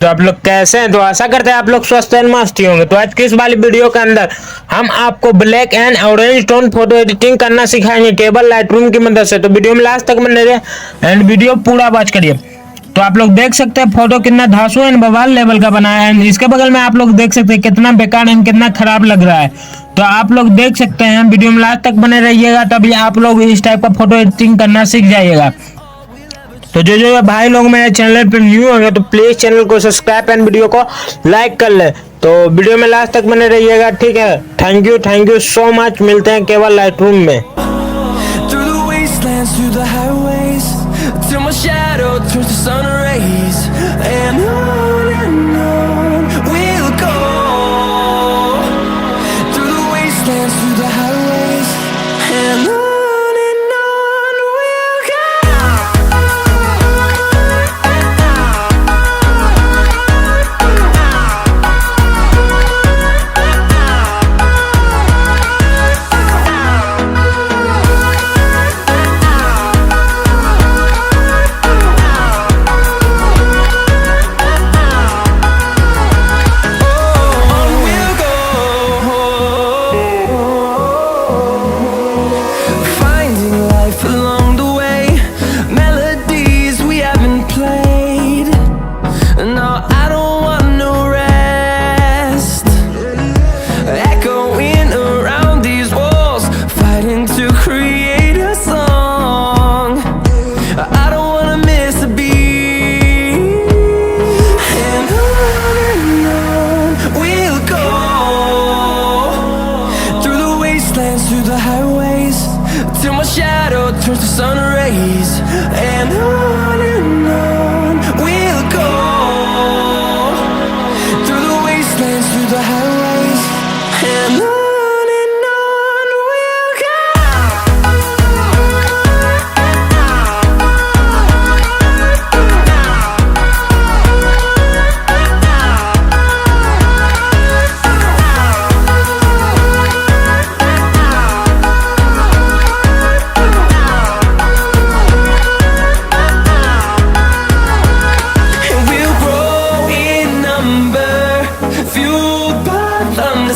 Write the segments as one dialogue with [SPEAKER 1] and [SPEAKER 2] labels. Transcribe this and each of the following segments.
[SPEAKER 1] तो आप लोग कैसे हैं? तो आशा करते हैं आप लोग स्वस्थ एंड मस्त ही होंगे। तो आज की इस वाली वीडियो के अंदर हम आपको black and orange tone photo editing करना सिखाएंगे केवल लाइटरूम की मदद से। तो वीडियो में लास्ट तक बने रहिए एंड वीडियो पूरा वॉच करिए। तो आप लोग देख सकते हैं फोटो कितना धांसू एंड बवाल लेवल का बना है एंड इसके बगल में आप लोग देख सकते हैं कितना बेकार एंड कितना खराब लग रहा है। तो आप लोग देख सकते हैं, वीडियो में लास्ट तक बने रहिएगा तभी आप लोग इस टाइप का फोटो एडिटिंग करना सीख जाइएगा। तो जो भाई लोग मेरे चैनल पर न्यू होंगे तो प्लीज चैनल को सब्सक्राइब एंड वीडियो को लाइक कर ले। तो वीडियो में लास्ट तक बने रहिएगा, ठीक है। Thank you so much. मिलते हैं केवल लाइटरूम में।
[SPEAKER 2] Till my shadow turns to sun rays, and on we'll go through the wastelands, through the highways, and on we'll go.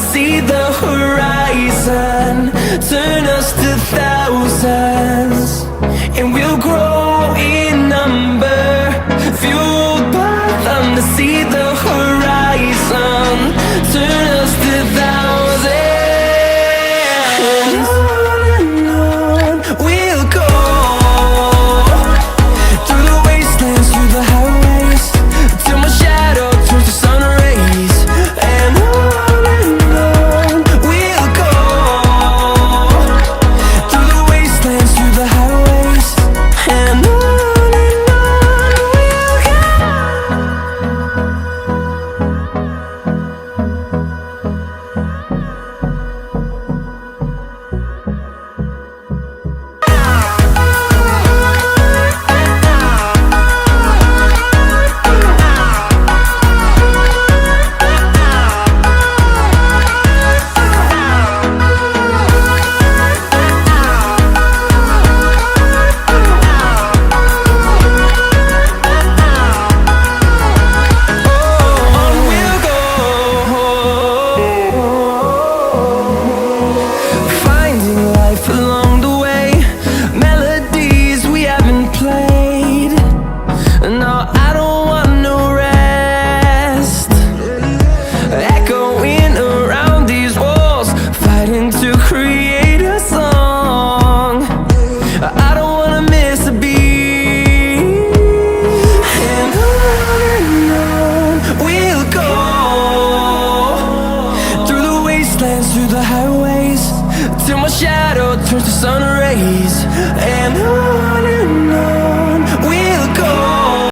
[SPEAKER 2] See the horizon, turn us to thousands, and we'll grow in number, fueled by them to see the horizon, turn us to thousands, and on we'll go, through the wastelands, through the highways, till my shadow turns to sun rays, and on through the highways, till my shadow turns to sun rays, and on